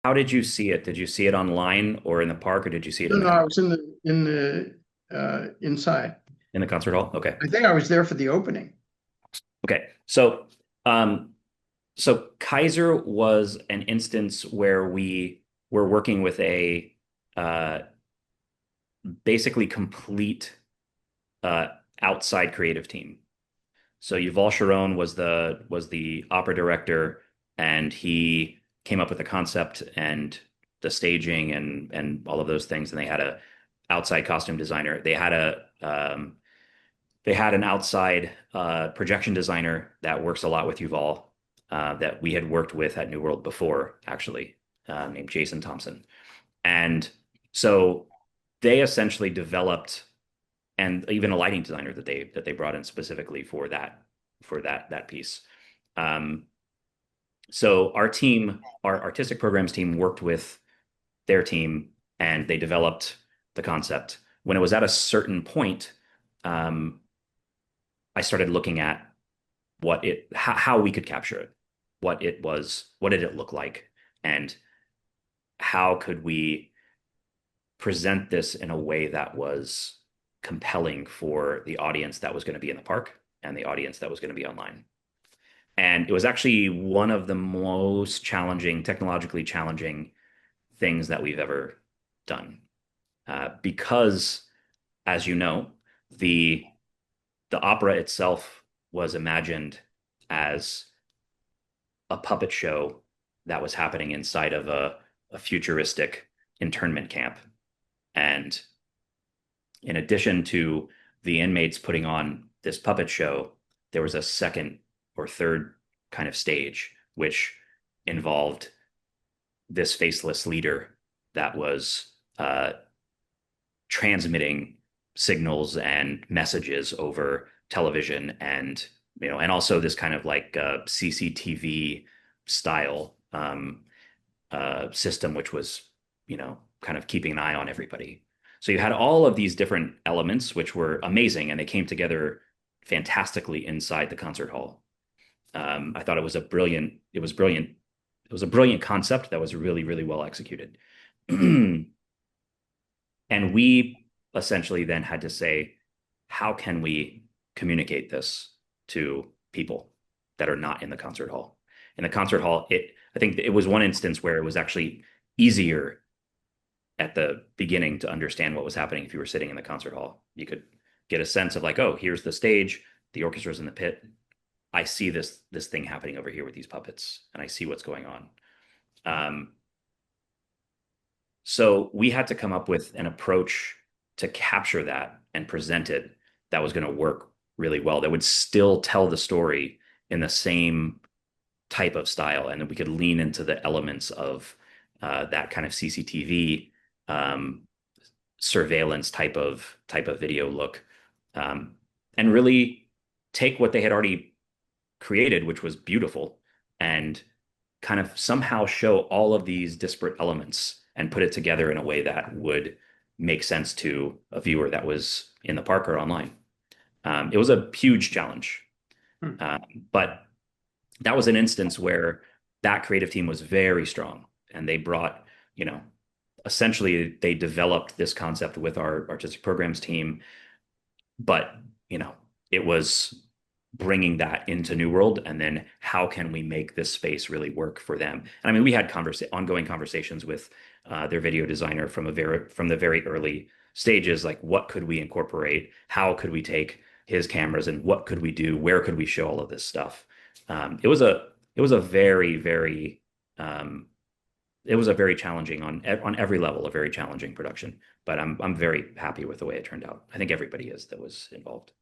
How did you see it? Did you see it online or in the park, or did you see it No, in the no, I was in the inside. in the concert hall? Okay. I think I was there for the opening. Okay. Um, so Kaiser was an instance where we were working with a uh, basically complete uh, outside creative team. So Yuval Sharon was the opera director, and he came up with the concept and the staging and all of those things. And they had a outside costume designer. They had an outside projection designer that works a lot with Yuval, that we had worked with at New World before, actually, named Jason Thompson. And so they essentially developed, and even a lighting designer that they brought in specifically for that piece. Um, so our artistic programs team, worked with their team, and they developed the concept. When it was at a certain point, um, I started looking at how we could capture it, what it was, what did it look like, and how could we present this in a way that was compelling for the audience that was going to be in the park and the audience that was going to be online. And it was actually one of the most challenging, technologically challenging things that we've ever done. Because, as you know, the the opera itself was imagined as a puppet show that was happening inside of a futuristic internment camp. And in addition to the inmates putting on this puppet show, there was a second or third kind of stage, which involved this faceless leader that was transmitting signals and messages over television, and also this kind of like CCTV style system, which was kind of keeping an eye on everybody. So you had all of these different elements, which were amazing, and they came together fantastically inside the concert hall. I thought it was brilliant. It was a brilliant concept that was really, really well executed. And we essentially then had to say, how can we communicate this to people that are not in the concert hall? In the concert hall, I think it was one instance where it was actually easier at the beginning to understand what was happening if you were sitting in the concert hall. You could get a sense of like, oh, here's the stage, the orchestra's in the pit. I see this thing happening over here with these puppets, and I see what's going on. Um, so we had to come up with an approach to capture that and present it that was going to work really well, that would still tell the story in the same type of style, and that we could lean into the elements of that kind of CCTV um, surveillance type of video look, um, and really take what they had already created, which was beautiful, and kind of somehow show all of these disparate elements and put it together in a way that would make sense to a viewer that was in the park or online. It was a huge challenge, Hmm. uh, but that was an instance where that creative team was very strong, and they brought, you know, essentially they developed this concept with our artistic programs team, but you know, it was bringing that into New World, and then how can we make this space really work for them? And I mean, we had ongoing conversations with their video designer from the very early stages, like what could we incorporate, how could we take his cameras, and what could we do, where could we show all of this stuff. It was a um, very challenging on every level, a very challenging production. But I'm very happy with the way it turned out. I think everybody is that was involved.